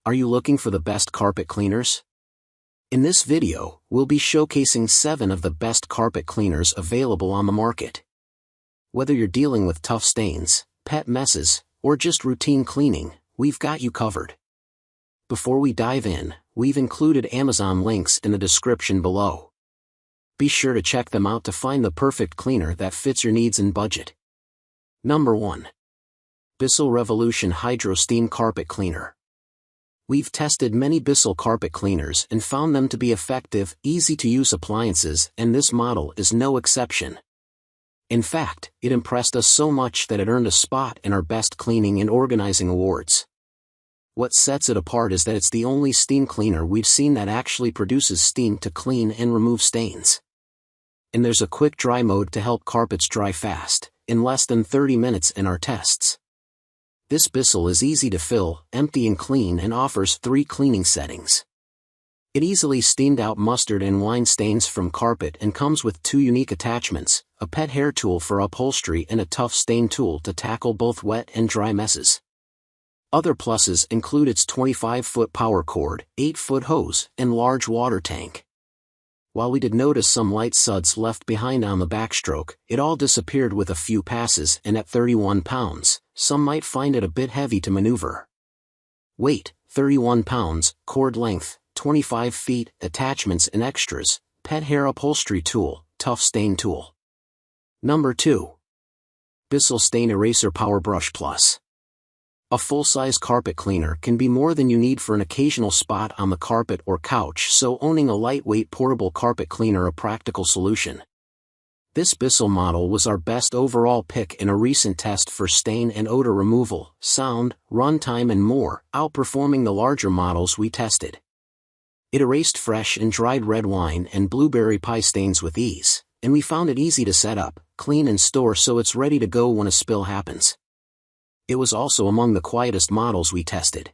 Are you looking for the best carpet cleaners? In this video, we'll be showcasing 7 of the best carpet cleaners available on the market. Whether you're dealing with tough stains, pet messes, or just routine cleaning, we've got you covered. Before we dive in, we've included Amazon links in the description below. Be sure to check them out to find the perfect cleaner that fits your needs and budget. Number 1. Bissell Revolution HydroSteam Carpet Cleaner. We've tested many Bissell carpet cleaners and found them to be effective, easy-to-use appliances, and this model is no exception. In fact, it impressed us so much that it earned a spot in our Best Cleaning and Organizing Awards. What sets it apart is that it's the only steam cleaner we've seen that actually produces steam to clean and remove stains. And there's a quick dry mode to help carpets dry fast, in less than 30 minutes in our tests. This Bissell is easy to fill, empty and clean, and offers 3 cleaning settings. It easily steamed out mustard and wine stains from carpet and comes with 2 unique attachments, a pet hair tool for upholstery and a tough stain tool to tackle both wet and dry messes. Other pluses include its 25-foot power cord, 8-foot hose, and large water tank. While we did notice some light suds left behind on the backstroke, it all disappeared with a few passes, and at 31 pounds, some might find it a bit heavy to maneuver. Weight, 31 pounds, cord length, 25 feet, attachments and extras, pet hair upholstery tool, tough stain tool. Number 2. Bissell Stain Eraser PowerBrush Plus. A full-size carpet cleaner can be more than you need for an occasional spot on the carpet or couch, so owning a lightweight portable carpet cleaner a practical solution. This Bissell model was our best overall pick in a recent test for stain and odor removal, sound, runtime and more, outperforming the larger models we tested. It erased fresh and dried red wine and blueberry pie stains with ease, and we found it easy to set up, clean and store so it's ready to go when a spill happens. It was also among the quietest models we tested.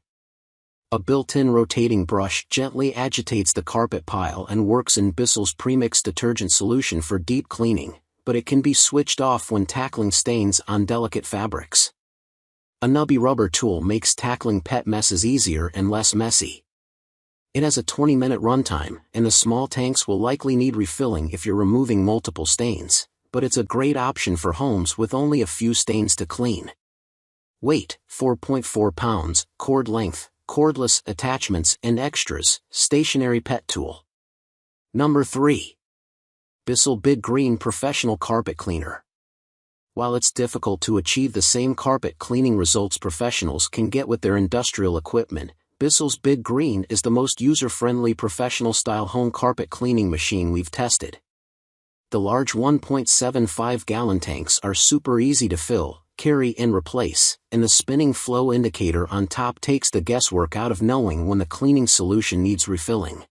A built-in rotating brush gently agitates the carpet pile and works in Bissell's premixed detergent solution for deep cleaning, but it can be switched off when tackling stains on delicate fabrics. A nubby rubber tool makes tackling pet messes easier and less messy. It has a 20-minute runtime, and the small tanks will likely need refilling if you're removing multiple stains, but it's a great option for homes with only a few stains to clean. Weight, 4.4 pounds, cord length, cordless, attachments and extras, stationary pet tool. Number 3. Bissell Big Green Professional Carpet Cleaner. While it's difficult to achieve the same carpet cleaning results professionals can get with their industrial equipment, Bissell's Big Green is the most user-friendly professional-style home carpet cleaning machine we've tested. The large 1.75-gallon tanks are super easy to fill, carry and replace, and the spinning flow indicator on top takes the guesswork out of knowing when the cleaning solution needs refilling.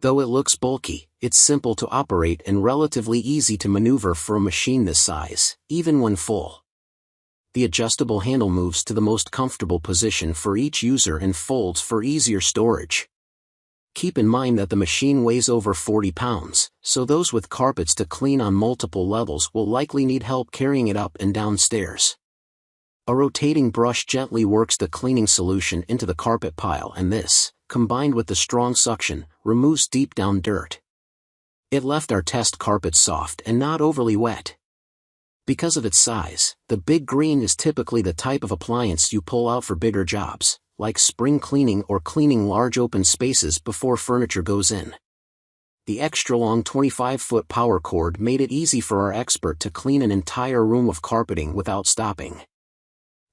Though it looks bulky, it's simple to operate and relatively easy to maneuver for a machine this size, even when full. The adjustable handle moves to the most comfortable position for each user and folds for easier storage. Keep in mind that the machine weighs over 40 pounds, so those with carpets to clean on multiple levels will likely need help carrying it up and down stairs. A rotating brush gently works the cleaning solution into the carpet pile, and this, combined with the strong suction, removes deep down dirt. It left our test carpet soft and not overly wet. Because of its size, the Big Green is typically the type of appliance you pull out for bigger jobs, like spring cleaning or cleaning large open spaces before furniture goes in. The extra-long 25-foot power cord made it easy for our expert to clean an entire room of carpeting without stopping.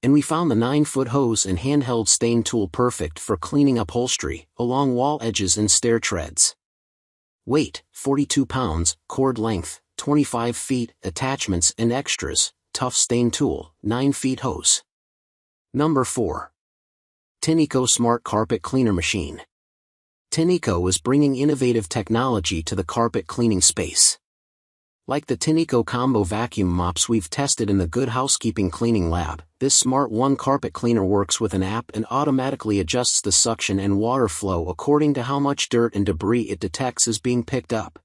And we found the 9-foot hose and handheld stain tool perfect for cleaning upholstery, along wall edges and stair treads. Weight, 42 pounds, cord length, 25 feet, attachments and extras, tough stain tool, 9 feet hose. Number 4. Tineco Smart Carpet Cleaner Machine. Tineco is bringing innovative technology to the carpet cleaning space. Like the Tineco combo vacuum mops we've tested in the Good Housekeeping Cleaning Lab, this Smart One carpet cleaner works with an app and automatically adjusts the suction and water flow according to how much dirt and debris it detects is being picked up.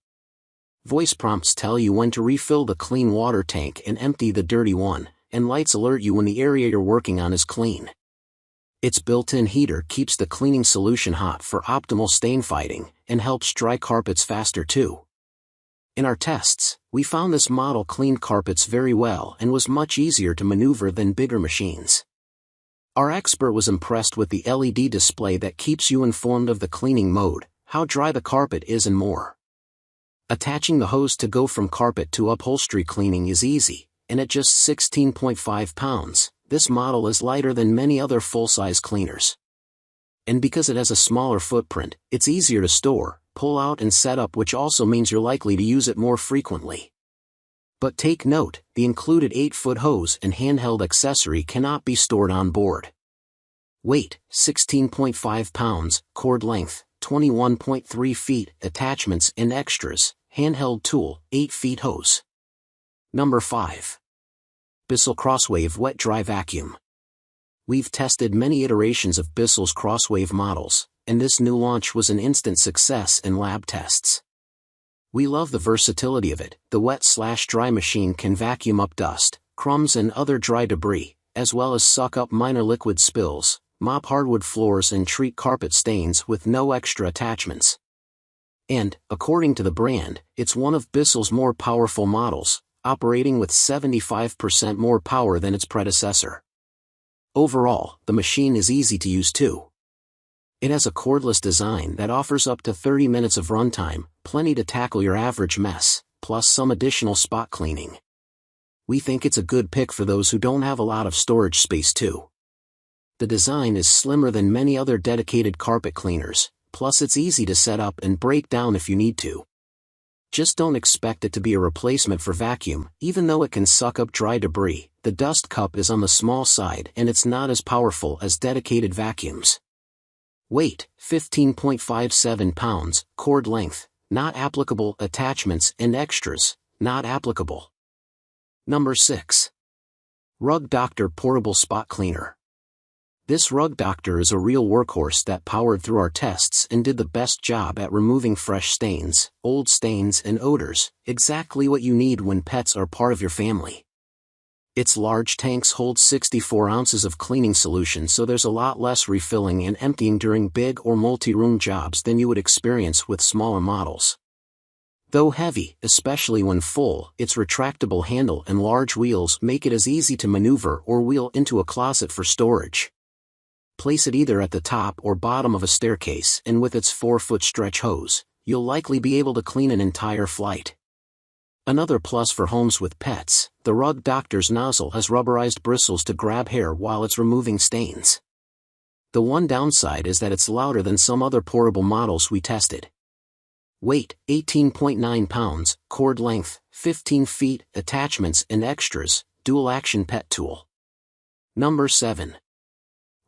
Voice prompts tell you when to refill the clean water tank and empty the dirty one, and lights alert you when the area you're working on is clean. Its built-in heater keeps the cleaning solution hot for optimal stain fighting, and helps dry carpets faster too. In our tests, we found this model cleaned carpets very well and was much easier to maneuver than bigger machines. Our expert was impressed with the LED display that keeps you informed of the cleaning mode, how dry the carpet is and more. Attaching the hose to go from carpet to upholstery cleaning is easy, and at just 16.5 pounds, this model is lighter than many other full-size cleaners. And because it has a smaller footprint, it's easier to store, pull out and set up, which also means you're likely to use it more frequently. But take note, the included 8-foot hose and handheld accessory cannot be stored on board. Weight, 16.5 pounds, cord length, 21.3 feet, attachments and extras, handheld tool, 8 feet hose. Number 5. Bissell CrossWave Wet Dry Vacuum. We've tested many iterations of Bissell's CrossWave models, and this new launch was an instant success in lab tests. We love the versatility of it. The wet/dry machine can vacuum up dust, crumbs and other dry debris, as well as suck up minor liquid spills, mop hardwood floors and treat carpet stains with no extra attachments. And, according to the brand, it's one of Bissell's more powerful models, operating with 75% more power than its predecessor. Overall, the machine is easy to use too. It has a cordless design that offers up to 30 minutes of runtime, plenty to tackle your average mess, plus some additional spot cleaning. We think it's a good pick for those who don't have a lot of storage space too. The design is slimmer than many other dedicated carpet cleaners, plus it's easy to set up and break down if you need to. Just don't expect it to be a replacement for vacuum. Even though it can suck up dry debris, the dust cup is on the small side and it's not as powerful as dedicated vacuums. Weight, 15.57 pounds, cord length, not applicable, attachments and extras, not applicable. Number 6. Rug Doctor Portable Spot Cleaner. This Rug Doctor is a real workhorse that powered through our tests and did the best job at removing fresh stains, old stains and odors, exactly what you need when pets are part of your family. Its large tanks hold 64 ounces of cleaning solution, so there's a lot less refilling and emptying during big or multi-room jobs than you would experience with smaller models. Though heavy, especially when full, its retractable handle and large wheels make it as easy to maneuver or wheel into a closet for storage. Place it either at the top or bottom of a staircase, and with its 4-foot stretch hose, you'll likely be able to clean an entire flight. Another plus for homes with pets, the Rug Doctor's nozzle has rubberized bristles to grab hair while it's removing stains. The one downside is that it's louder than some other portable models we tested. Weight, 18.9 pounds, cord length, 15 feet, attachments and extras, dual-action pet tool. Number 7.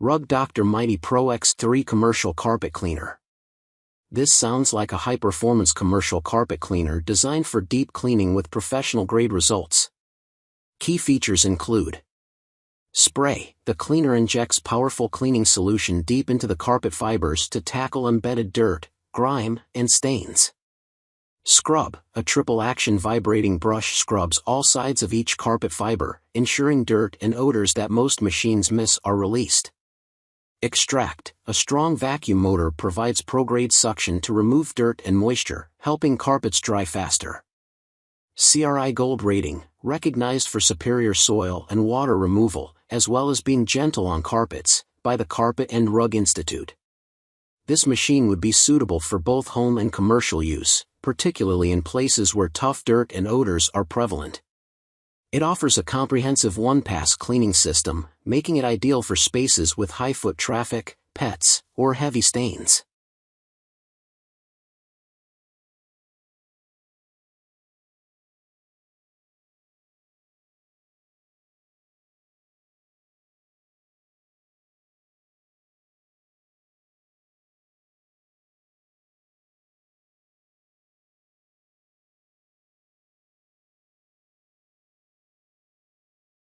Rug Doctor Mighty Pro X3 Commercial Carpet Cleaner. This sounds like a high-performance commercial carpet cleaner designed for deep cleaning with professional-grade results. Key features include: spray. The cleaner injects powerful cleaning solution deep into the carpet fibers to tackle embedded dirt, grime, and stains. Scrub. A triple-action vibrating brush scrubs all sides of each carpet fiber, ensuring dirt and odors that most machines miss are released. Extract. A strong vacuum motor provides pro-grade suction to remove dirt and moisture, helping carpets dry faster. CRI Gold rating, recognized for superior soil and water removal, as well as being gentle on carpets, by the Carpet and Rug Institute. This machine would be suitable for both home and commercial use, particularly in places where tough dirt and odors are prevalent. It offers a comprehensive one-pass cleaning system, making it ideal for spaces with high foot traffic, pets, or heavy stains.